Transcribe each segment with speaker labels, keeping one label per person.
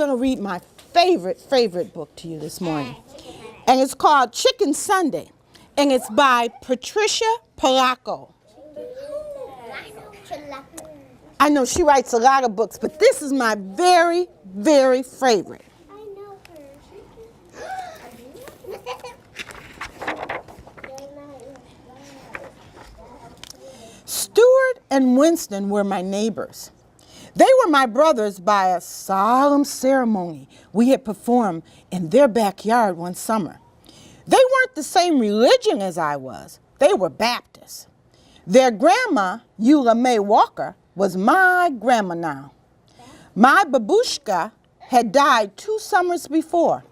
Speaker 1: going to read my favorite book to you this morning. And it's called Chicken Sunday. And it's by Patricia Polacco. I know she writes a lot of books, but this is my very favorite.
Speaker 2: I know her.
Speaker 1: Stuart and Winston were my neighbors. They were my brothers by a solemn ceremony we had performed in their backyard one summer. They weren't the same religion as I was. They were Baptists. Their grandma, Eula May Walker, was my grandma now. My babushka had died 2 summers before.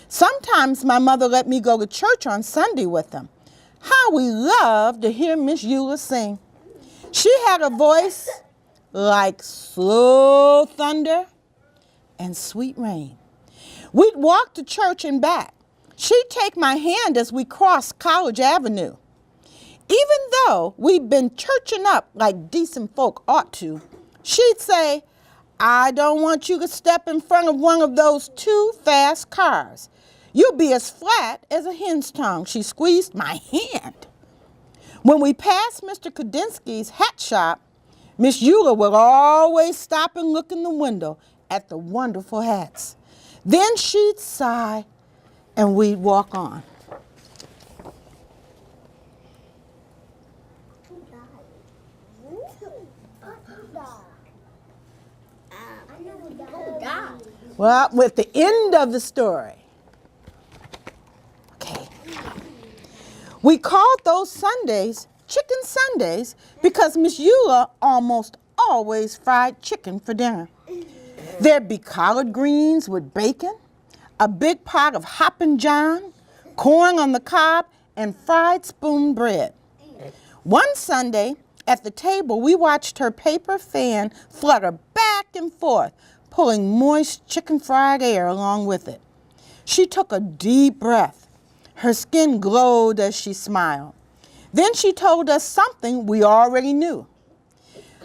Speaker 1: Sometimes my mother let me go to church on Sunday with them. How we loved to hear Miss Eula sing. She had a voice like slow thunder and sweet rain. We'd walk to church and back. She'd take my hand as we crossed College Avenue. Even though we'd been churching up like decent folk ought to, she'd say, I don't want you to step in front of one of those 2 fast cars. You'll be as flat as a hen's tongue. She squeezed my hand. When we passed Mr. Kudinsky's hat shop, Miss Eula would always stop and look in the window at the wonderful hats. Then she'd sigh and we'd walk on. Well, with the end of the story. Okay. We called those Sundays Chicken Sundays because Miss Eula almost always fried chicken for dinner. There'd be collard greens with bacon, a big pot of hoppin' john, corn on the cob, and fried spoon bread. One Sunday, at the table, we watched her paper fan flutter back and forth, pulling moist chicken fried air along with it. She took a deep breath. Her skin glowed as she smiled. Then she told us something we already knew,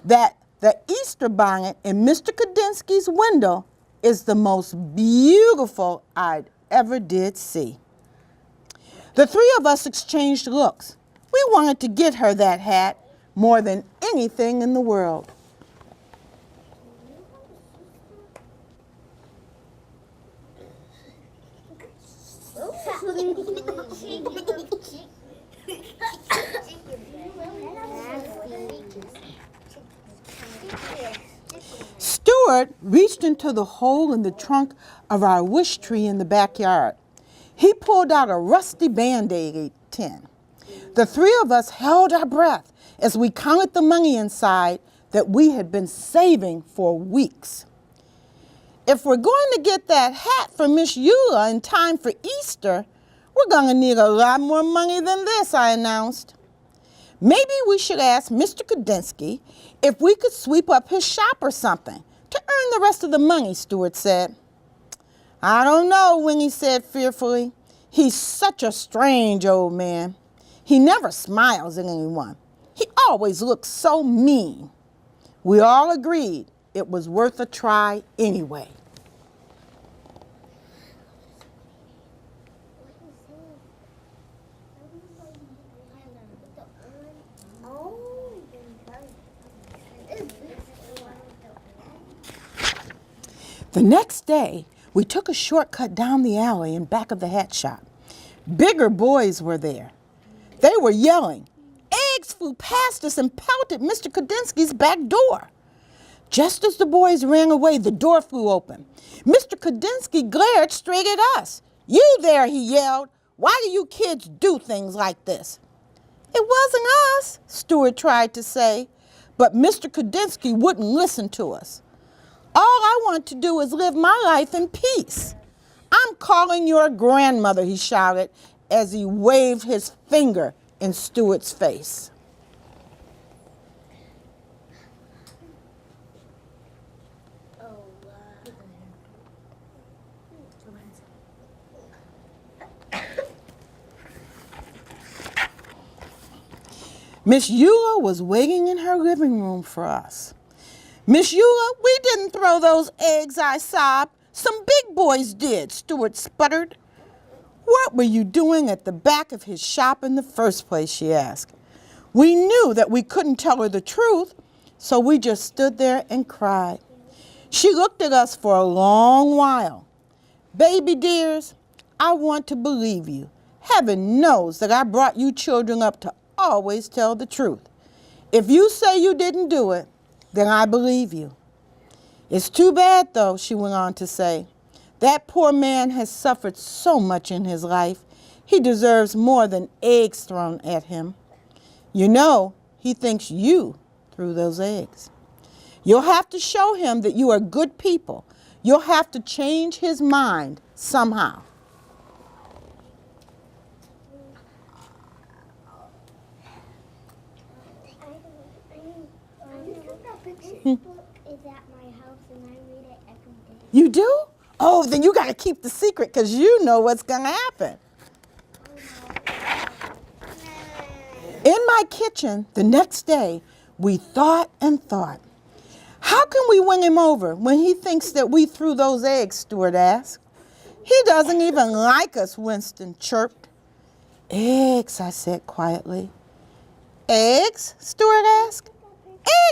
Speaker 1: that the Easter bonnet in Mr. Kudinsky's window is the most beautiful I'd ever did see. The 3 of us exchanged looks. We wanted to get her that hat more than anything in the world. Stuart reached into the hole in the trunk of our wish tree in the backyard. He pulled out a rusty Band-Aid tin. The 3 of us held our breath as we counted the money inside that we had been saving for weeks. If we're going to get that hat for Miss Eula in time for Easter, we're going to need a lot more money than this, I announced. Maybe we should ask Mr. Kudinsky if we could sweep up his shop or something to earn the rest of the money, Stuart said. I don't know, Winnie said fearfully. He's such a strange old man. He never smiles at anyone. He always looks so mean. We all agreed it was worth a try anyway. The next day, we took a shortcut down the alley in back of the hat shop. Bigger boys were there. They were yelling. Eggs flew past us and pelted Mr. Kudinsky's back door. Just as the boys ran away, the door flew open. Mr. Kudinsky glared straight at us. You there, he yelled. Why do you kids do things like this? It wasn't us, Stuart tried to say, but Mr. Kudinsky wouldn't listen to us. All I want to do is live my life in peace. I'm calling your grandmother, he shouted as he waved his finger in Stuart's face. Miss Eula was waiting in her living room for us. Miss Eula, we didn't throw those eggs, I sobbed. Some big boys did, Stuart sputtered. What were you doing at the back of his shop in the first place, she asked. We knew that we couldn't tell her the truth, so we just stood there and cried. She looked at us for a long while. Baby dears, I want to believe you. Heaven knows that I brought you children up to always tell the truth. If you say you didn't do it, then I believe you. It's too bad, though, she went on to say. That poor man has suffered so much in his life. He deserves more than eggs thrown at him. You know, he thinks you threw those eggs. You'll have to show him that you are good people. You'll have to change his mind somehow.
Speaker 2: Is at my house and I read it every day.
Speaker 1: You do? Oh, then you got to keep the secret because you know what's going to happen. In my kitchen the next day, we thought and thought. How can we win him over when he thinks that we threw those eggs, Stuart asked. He doesn't even like us, Winston chirped. Eggs, I said quietly. Eggs? Stuart asked.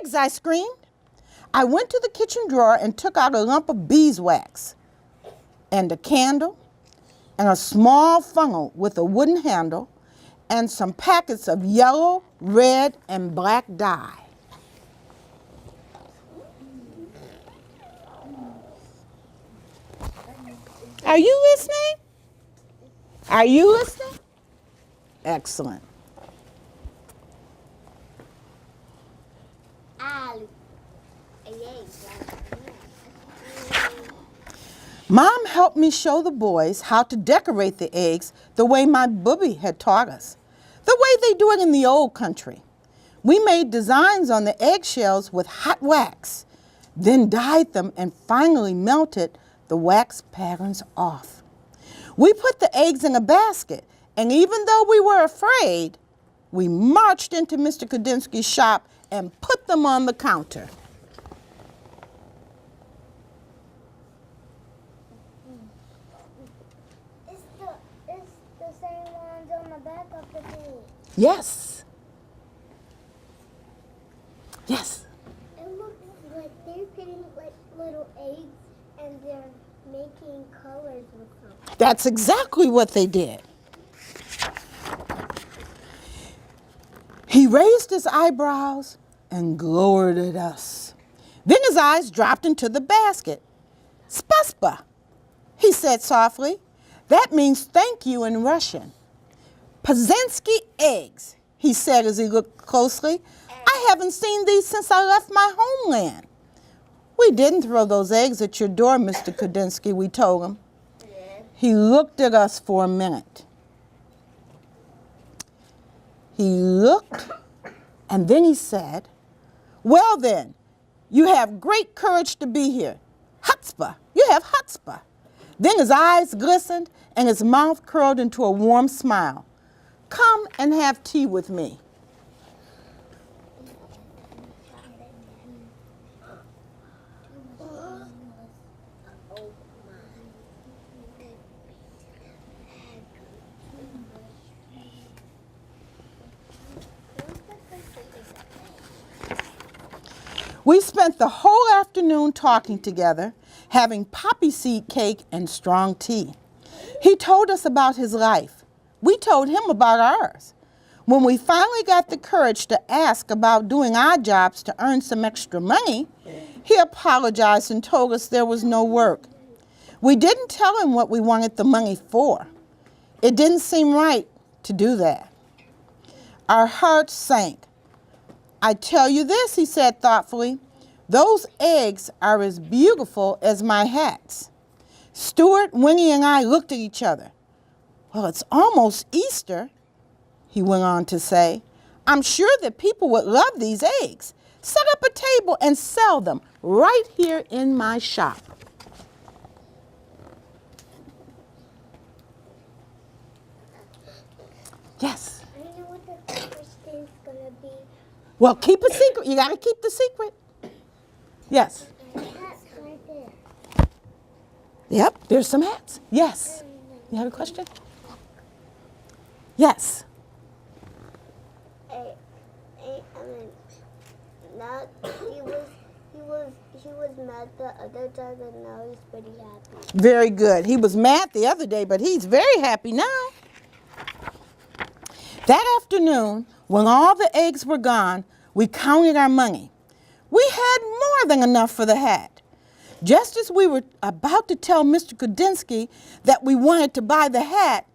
Speaker 1: Eggs, I screamed. I went to the kitchen drawer and took out a lump of beeswax and a candle and a small funnel with a wooden handle and some packets of yellow, red, and black dye. Are you listening? Are you listening? Excellent. Mom helped me show the boys how to decorate the eggs the way my booby had taught us, the way they do it in the old country. We made designs on the eggshells with hot wax, then dyed them and finally melted the wax patterns off. We put the eggs in a basket, and even though we were afraid, we marched into Mr. Kudinsky's shop and put them on the counter.
Speaker 2: It's the same ones on the back of the page.
Speaker 1: Yes. Yes.
Speaker 2: It looks like they're getting like little eggs and they're making colors with them.
Speaker 1: That's exactly what they did. He raised his eyebrows and glowered at us. Then his eyes dropped into the basket. Spasiba, he said softly. That means thank you in Russian. Pazensky eggs, he said as he looked closely. I haven't seen these since I left my homeland. We didn't throw those eggs at your door, Mr. Kudinsky, we told him. He looked at us for a minute. He looked, and then he said, well then, you have great courage to be here. Chutzpah, you have chutzpah. Then his eyes glistened and his mouth curled into a warm smile. Come and have tea with me. We spent the whole afternoon talking together, having poppy seed cake and strong tea. He told us about his life. We told him about ours. When we finally got the courage to ask about doing odd jobs to earn some extra money, he apologized and told us there was no work. We didn't tell him what we wanted the money for. It didn't seem right to do that. Our hearts sank. I tell you this, he said thoughtfully, those eggs are as beautiful as my hats. Stuart, Winnie, and I looked at each other. Well, it's almost Easter, he went on to say. I'm sure that people would love these eggs. Set up a table and sell them right here in my shop. Yes.
Speaker 2: I know what the first thing's gonna be.
Speaker 1: Well, keep a secret. You got to keep the secret. Yes.
Speaker 2: And that's right there.
Speaker 1: Yep, there's some hats. Yes. You have a question? Yes.
Speaker 2: Not he was mad the other time, and now he's pretty happy.
Speaker 1: Very good. He was mad the other day, but he's very happy now. That afternoon, when all the eggs were gone, we counted our money. We had more than enough for the hat. Just as we were about to tell Mr. Kudinsky that we wanted to buy the hat,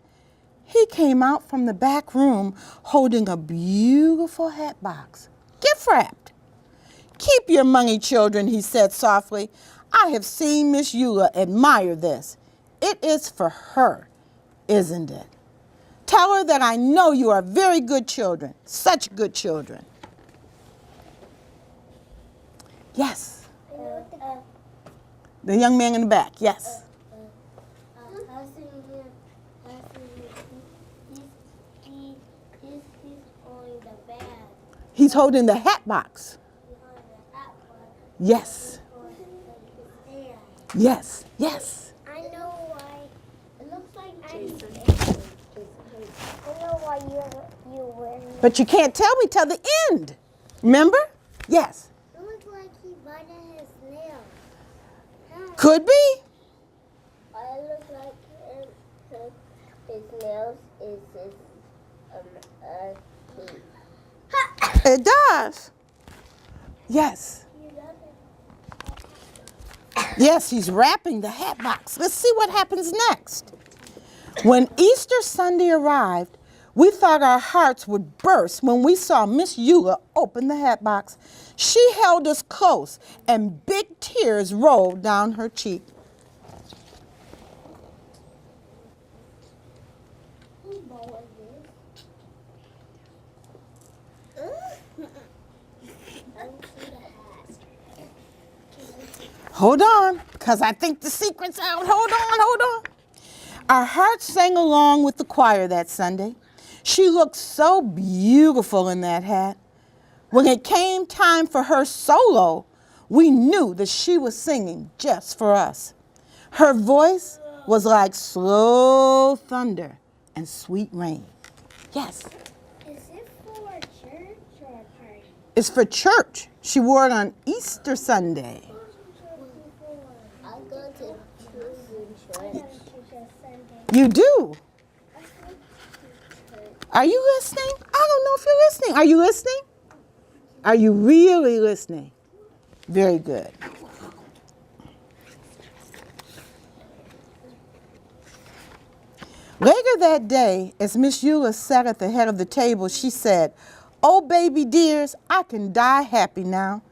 Speaker 1: he came out from the back room holding a beautiful hat box, gift wrapped. "Keep your money, children," he said softly. "I have seen Miss Eula admire this. It is for her, isn't it? Tell her that I know you are very good children, such good children." Yes. The young man in the back, yes. He's holding the hat box. Yes. Yes, yes.
Speaker 2: I know why. It looks like I know why you're wearing it.
Speaker 1: But you can't tell me till the end. Remember? Yes.
Speaker 2: It looks like he biting his nails.
Speaker 1: Could be.
Speaker 2: It looks like his nails is his teeth.
Speaker 1: It does. Yes. Yes, he's wrapping the hat box. Let's see what happens next. When Easter Sunday arrived, we thought our hearts would burst when we saw Miss Eula open the hat box. She held us close, and big tears rolled down her cheek. Hold on, because I think the secret's out. Hold on. Our hearts sang along with the choir that Sunday. She looked so beautiful in that hat. When it came time for her solo, we knew that she was singing just for us. Her voice was like slow thunder and sweet rain. Yes.
Speaker 2: Is it for church or a party?
Speaker 1: It's for church. She wore it on Easter Sunday.
Speaker 2: I go to church.
Speaker 1: You do? Are you listening? I don't know if you're listening. Are you listening? Are you really listening? Very good. Later that day, as Miss Eula sat at the head of the table, she said, "Oh, baby dears, I can die happy now.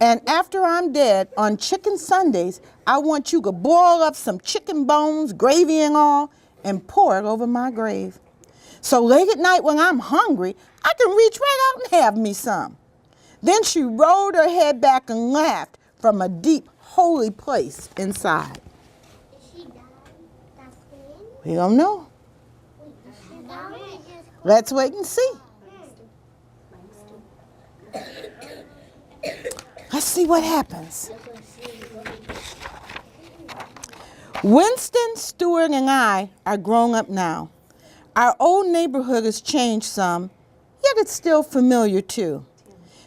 Speaker 1: And after I'm dead, on Chicken Sundays, I want you to boil up some chicken bones, gravy and all, and pour it over my grave. So late at night when I'm hungry, I can reach right out and have me some." Then she rolled her head back and laughed from a deep, holy place inside.
Speaker 2: Is she dying? That's it?
Speaker 1: We don't know.
Speaker 2: Is she dying?
Speaker 1: Let's wait and see. Let's see what happens. Winston, Stuart, and I are grown up now. Our old neighborhood has changed some, yet it's still familiar too.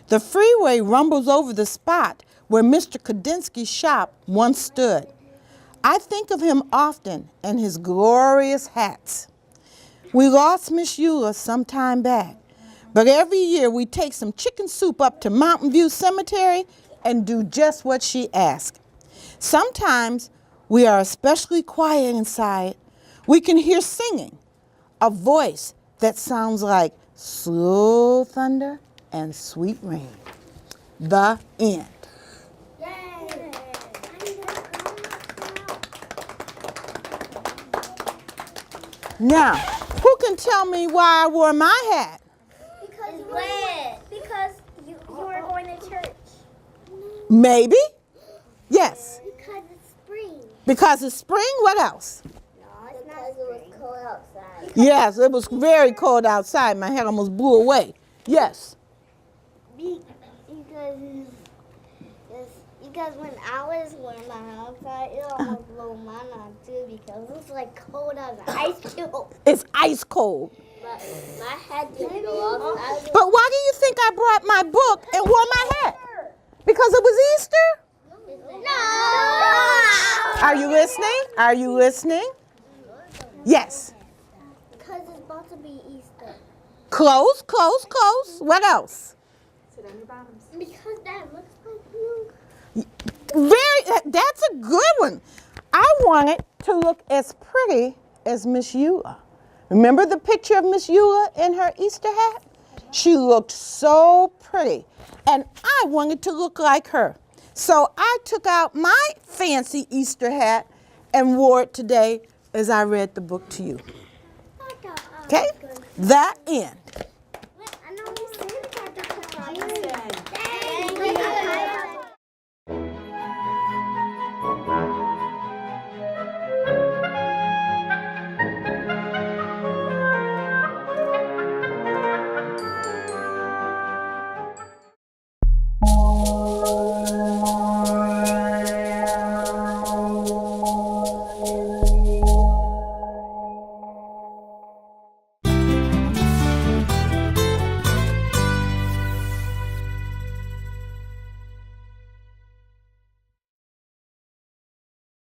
Speaker 1: The freeway rumbles over the spot where Mr. Kudinsky's shop once stood. I think of him often and his glorious hats. We lost Miss Eula some time back, but every year we take some chicken soup up to Mountain View Cemetery and do just what she asked. Sometimes we are especially quiet inside. We can hear singing, a voice that sounds like slow thunder and sweet rain. The end. Now, who can tell me why I wore my hat?
Speaker 2: Because you red. Because you were going to church.
Speaker 1: Maybe. Yes.
Speaker 2: Because it's spring.
Speaker 1: Because it's spring. What else?
Speaker 2: No, it's not because it was cold outside.
Speaker 1: Yes, it was very cold outside. My head almost blew away. Yes.
Speaker 2: Because Because when I was wearing my hat, it almost blew mine on too because it's like cold as an ice cube.
Speaker 1: It's ice cold.
Speaker 2: But my hat didn't go off.
Speaker 1: But why do you think I brought my book and wore my hat? Because it was Easter?
Speaker 2: No!
Speaker 1: Are you listening? Are you listening? Yes.
Speaker 2: Because it's about to be Easter.
Speaker 1: Close, close, close. What else?
Speaker 2: Because that looks like you.
Speaker 1: That's a good one. I want it to look as pretty as Miss Eula. Remember the picture of Miss Eula in her Easter hat? She looked so pretty. And I wanted to look like her. So I took out my fancy Easter hat and wore it today as I read the book to you. Okay? The end.